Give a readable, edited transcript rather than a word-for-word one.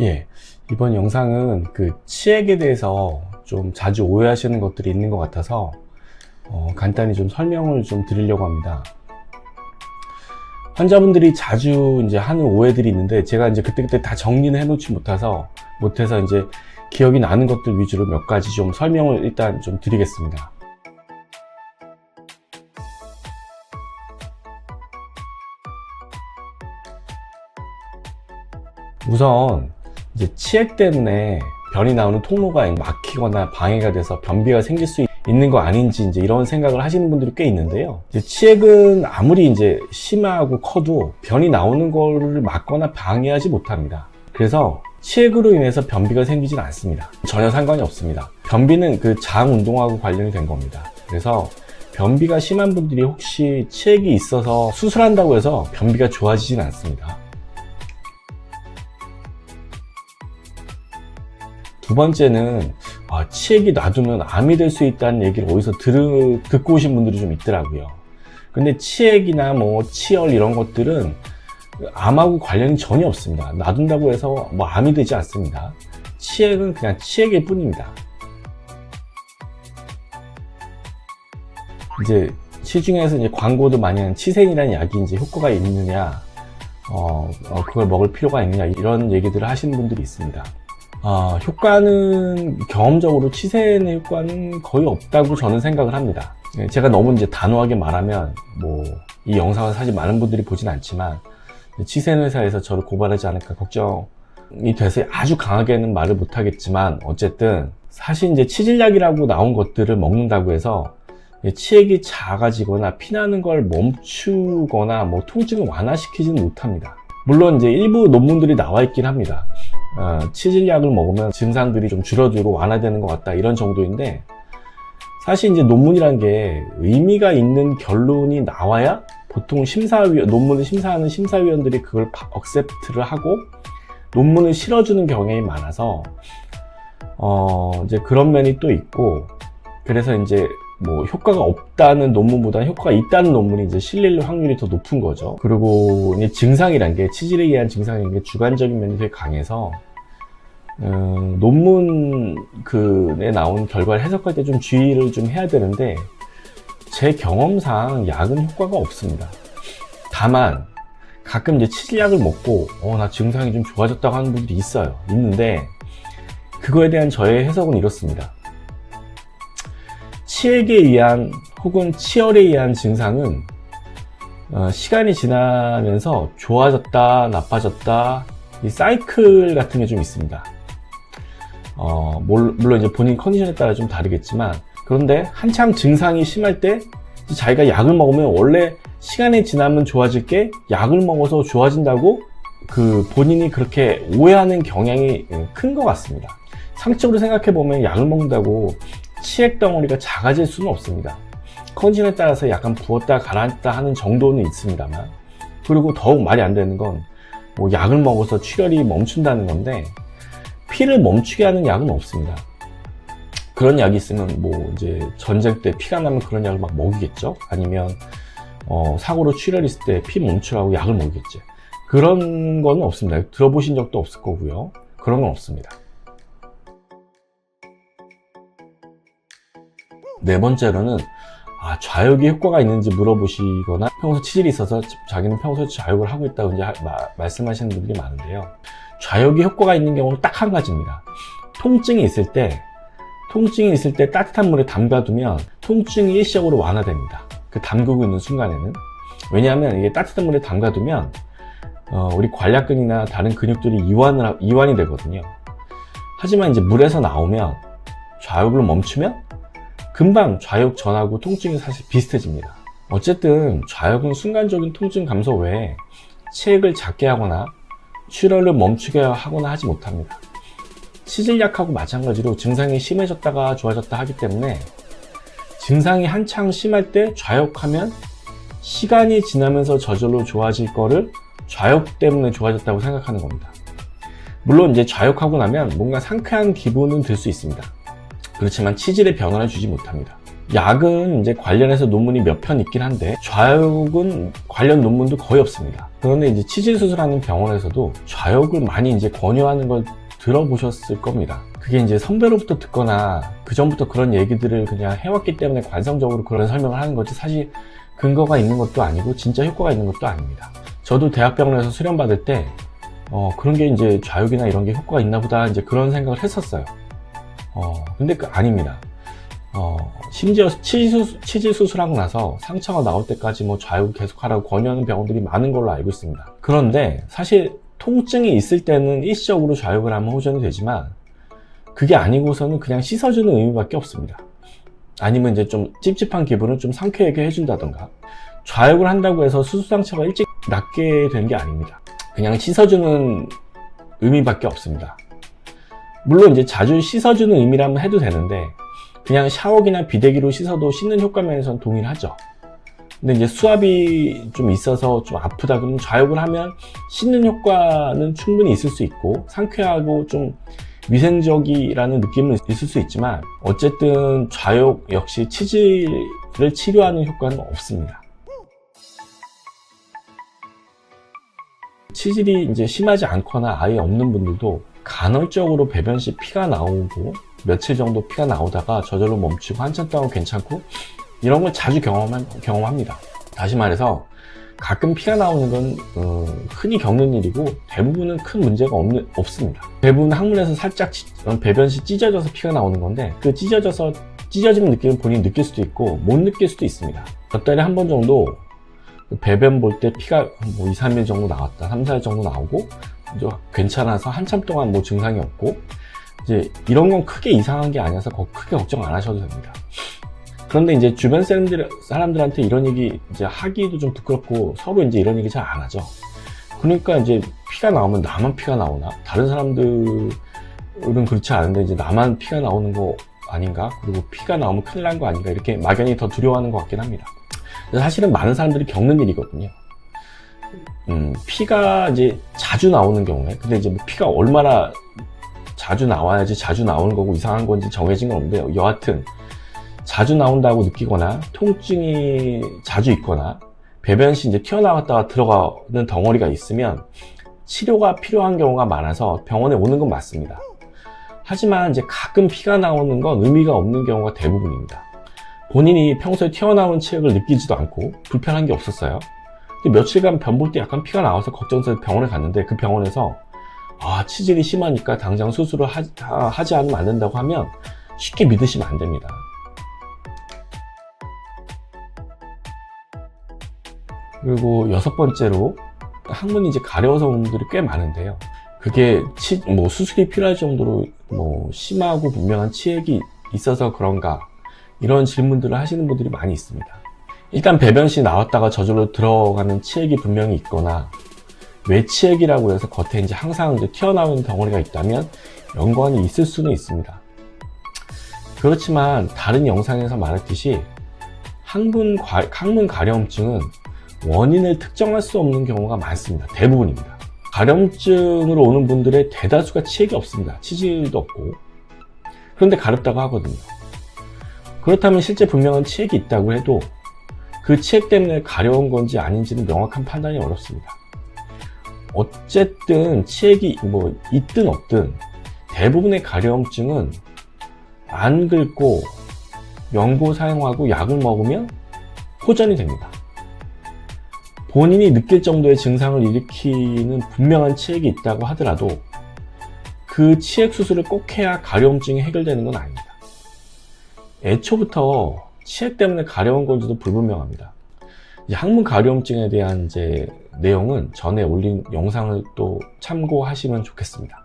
예, 이번 영상은 그 치액에 대해서 좀 자주 오해하시는 것들이 있는 것 같아서 간단히 좀 설명을 좀 드리려고 합니다. 환자분들이 자주 이제 하는 오해들이 있는데 제가 이제 그때그때 다 정리는 해놓지 못해서 이제 기억이 나는 것들 위주로 몇 가지 좀 설명을 일단 좀 드리겠습니다. 우선 이제 치액 때문에 변이 나오는 통로가 막히거나 방해가 돼서 변비가 생길 수 있는 거 아닌지 이제 이런 생각을 하시는 분들이 꽤 있는데요. 이제 치액은 아무리 이제 심하고 커도 변이 나오는 거를 막거나 방해하지 못합니다. 그래서 치액으로 인해서 변비가 생기진 않습니다. 전혀 상관이 없습니다. 변비는 그 장 운동하고 관련이 된 겁니다. 그래서 변비가 심한 분들이 혹시 치액이 있어서 수술한다고 해서 변비가 좋아지진 않습니다. 두 번째는 치액이 놔두면 암이 될 수 있다는 얘기를 어디서 듣고 오신 분들이 좀 있더라고요. 근데 치액이나 뭐 치열 이런 것들은 암하고 관련이 전혀 없습니다. 놔둔다고 해서 뭐 암이 되지 않습니다. 치액은 그냥 치액일 뿐입니다. 이제 시중에서 이제 광고도 많이 하는 치센이라는 약이 이제 효과가 있느냐, 그걸 먹을 필요가 있느냐 이런 얘기들을 하시는 분들이 있습니다. 효과는 경험적으로 치센의 효과는 거의 없다고 저는 생각을 합니다. 제가 너무 이제 단호하게 말하면 이 영상을 사실 많은 분들이 보진 않지만 치센 회사에서 저를 고발하지 않을까 걱정이 돼서 아주 강하게는 말을 못 하겠지만 어쨌든 사실 이제 치질약이라고 나온 것들을 먹는다고 해서 치액이 작아지거나 피나는 걸 멈추거나 통증을 완화시키지는 못합니다. 물론 이제 일부 논문들이 나와 있긴 합니다. 치질약을 먹으면 증상들이 좀 줄어들고 완화되는 것 같다 이런 정도인데 사실 이제 논문이란 게 의미가 있는 결론이 나와야 보통 논문을 심사하는 심사위원들이 그걸 억셉트를 하고 논문을 실어주는 경향이 많아서 이제 그런 면이 또 있고 그래서 이제 효과가 없다는 논문보다 효과가 있다는 논문이 이제 실릴 확률이 더 높은 거죠. 그리고 이제 증상이란 게 치질에 의한 증상인 게 주관적인 면이 되게 강해서 논문에 나온 결과를 해석할 때 좀 주의를 좀 해야 되는데 제 경험상 약은 효과가 없습니다. 다만 가끔 이제 치질약을 먹고 나 증상이 좀 좋아졌다고 하는 분들이 있는데 그거에 대한 저의 해석은 이렇습니다. 치액에 의한 혹은 치열에 의한 증상은 시간이 지나면서 좋아졌다 나빠졌다 이 사이클 같은 게 좀 있습니다. 물론 이제 본인 컨디션에 따라 좀 다르겠지만 그런데 한참 증상이 심할 때 자기가 약을 먹으면 원래 시간이 지나면 좋아질 게 약을 먹어서 좋아진다고 본인이 그렇게 오해하는 경향이 큰 것 같습니다. 상식적으로 생각해 보면 약을 먹는다고 치액 덩어리가 작아질 수는 없습니다. 컨디션에 따라서 약간 부었다 가라앉다 하는 정도는 있습니다만 그리고 더욱 말이 안 되는 건 약을 먹어서 출혈이 멈춘다는 건데 피를 멈추게 하는 약은 없습니다. 그런 약이 있으면 이제 전쟁 때 피가 나면 그런 약을 막 먹이겠죠. 아니면 사고로 출혈이 있을 때 피 멈추라고 약을 먹이겠죠. 그런 건 없습니다. 들어보신 적도 없을 거고요. 그런 건 없습니다. 네 번째로는 좌욕이 효과가 있는지 물어보시거나 평소 치질이 있어서 자기는 평소에 좌욕을 하고 있다고 이제 말씀하시는 분들이 많은데요. 좌욕이 효과가 있는 경우는 딱 한 가지입니다. 통증이 있을 때 따뜻한 물에 담가두면 통증이 일시적으로 완화됩니다. 그 담그고 있는 순간에는. 왜냐하면 이게 따뜻한 물에 담가두면 우리 관략근이나 다른 근육들이 이완이 되거든요. 하지만 이제 물에서 나오면 좌욕을 멈추면 금방 좌욕 전하고 통증이 사실 비슷해집니다. 어쨌든 좌욕은 순간적인 통증 감소 외에 치액을 작게 하거나 출혈을 멈추게 하거나 하지 못합니다. 치질약하고 마찬가지로 증상이 심해졌다가 좋아졌다 하기 때문에 증상이 한창 심할 때 좌욕하면 시간이 지나면서 저절로 좋아질 거를 좌욕 때문에 좋아졌다고 생각하는 겁니다. 물론 이제 좌욕하고 나면 뭔가 상쾌한 기분은 들 수 있습니다. 그렇지만 치질에 변화를 주지 못합니다. 약은 이제 관련해서 논문이 몇 편 있긴 한데 좌욕은 관련 논문도 거의 없습니다. 그런데 이제 치질 수술하는 병원에서도 좌욕을 많이 이제 권유하는 걸 들어보셨을 겁니다. 그게 이제 선배로부터 듣거나 그 전부터 그런 얘기들을 그냥 해왔기 때문에 관성적으로 그런 설명을 하는 거지, 사실 근거가 있는 것도 아니고 진짜 효과가 있는 것도 아닙니다. 저도 대학병원에서 수련 받을 때 그런 게 이제 좌욕이나 이런 게 효과가 있나 보다 이제 그런 생각을 했었어요. 근데 아닙니다. 심지어 치질 수술하고 나서 상처가 나올 때까지 뭐 좌욕 계속하라고 권유하는 병원들이 많은 걸로 알고 있습니다. 그런데 사실 통증이 있을 때는 일시적으로 좌욕을 하면 호전이 되지만 그게 아니고서는 그냥 씻어주는 의미밖에 없습니다. 아니면 이제 좀 찝찝한 기분을 좀 상쾌하게 해준다던가, 좌욕을 한다고 해서 수술 상처가 일찍 낫게 되는 게 아닙니다. 그냥 씻어주는 의미밖에 없습니다. 물론 이제 자주 씻어주는 의미라면 해도 되는데 그냥 샤워기나 비데기로 씻어도 씻는 효과 면에서는 동일하죠. 근데 이제 수압이 좀 있어서 좀 아프다 그러면 좌욕을 하면 씻는 효과는 충분히 있을 수 있고 상쾌하고 좀 위생적이라는 느낌은 있을 수 있지만 어쨌든 좌욕 역시 치질을 치료하는 효과는 없습니다. 치질이 이제 심하지 않거나 아예 없는 분들도 간헐적으로 배변 시 피가 나오고 며칠 정도 피가 나오다가 저절로 멈추고 한참 동안 괜찮고 이런 걸 자주 경험합니다. 다시 말해서 가끔 피가 나오는 건 흔히 겪는 일이고 대부분은 큰 문제가 없습니다. 대부분 항문에서 살짝 배변 시 찢어져서 피가 나오는 건데 그 찢어지는 느낌을 본인이 느낄 수도 있고 못 느낄 수도 있습니다. 몇 달에 한 번 정도 배변 볼 때 피가 뭐 2, 3일 정도 나왔다, 3, 4일 정도 나오고 이제 괜찮아서 한참 동안 뭐 증상이 없고 이제 이런 건 크게 이상한 게 아니어서 크게 걱정 안 하셔도 됩니다. 그런데 이제 주변 사람들한테 이런 얘기 이제 하기도 좀 부끄럽고 서로 이제 이런 얘기 잘 안 하죠. 그러니까 이제 피가 나오면 나만 피가 나오나? 다른 사람들은 그렇지 않은데 이제 나만 피가 나오는 거 아닌가? 그리고 피가 나오면 큰일 난 거 아닌가? 이렇게 막연히 더 두려워하는 것 같긴 합니다. 사실은 많은 사람들이 겪는 일이거든요. 피가 이제 자주 나오는 경우에, 근데 이제 뭐 피가 얼마나 자주 나와야지 자주 나오는 거고 이상한 건지 정해진 건 없는데 여하튼 자주 나온다고 느끼거나 통증이 자주 있거나 배변 시 이제 튀어나왔다가 들어가는 덩어리가 있으면 치료가 필요한 경우가 많아서 병원에 오는 건 맞습니다. 하지만 이제 가끔 피가 나오는 건 의미가 없는 경우가 대부분입니다. 본인이 평소에 튀어나오는 치액을 느끼지도 않고 불편한 게 없었어요. 근데 며칠간 변 볼 때 약간 피가 나와서 걱정돼서 병원에 갔는데 그 병원에서 치질이 심하니까 당장 수술을 하지 않으면 안 된다고 하면 쉽게 믿으시면 안 됩니다. 그리고 6번째로 항문이 이제 가려워서 오는 분들이 꽤 많은데요. 그게 수술이 필요할 정도로 심하고 분명한 치액이 있어서 그런가, 이런 질문들을 하시는 분들이 많이 있습니다. 일단 배변 시 나왔다가 저절로 들어가는 치액이 분명히 있거나 외치액이라고 해서 겉에 이제 항상 이제 튀어나오는 덩어리가 있다면 연관이 있을 수는 있습니다. 그렇지만 다른 영상에서 말했듯이 항문 가려움증은 원인을 특정할 수 없는 경우가 많습니다. 대부분입니다. 가려움증으로 오는 분들의 대다수가 치액이 없습니다. 치질도 없고. 그런데 가렵다고 하거든요. 그렇다면 실제 분명한 치액이 있다고 해도 그 치액 때문에 가려운 건지 아닌지는 명확한 판단이 어렵습니다. 어쨌든 치액이 있든 없든 대부분의 가려움증은 안 긁고 연고 사용하고 약을 먹으면 호전이 됩니다. 본인이 느낄 정도의 증상을 일으키는 분명한 치액이 있다고 하더라도 그 치액 수술을 꼭 해야 가려움증이 해결되는 건 아닙니다. 애초부터 치액 때문에 가려운 건지도 불분명합니다. 항문 가려움증에 대한 내용은 전에 올린 영상을 또 참고하시면 좋겠습니다.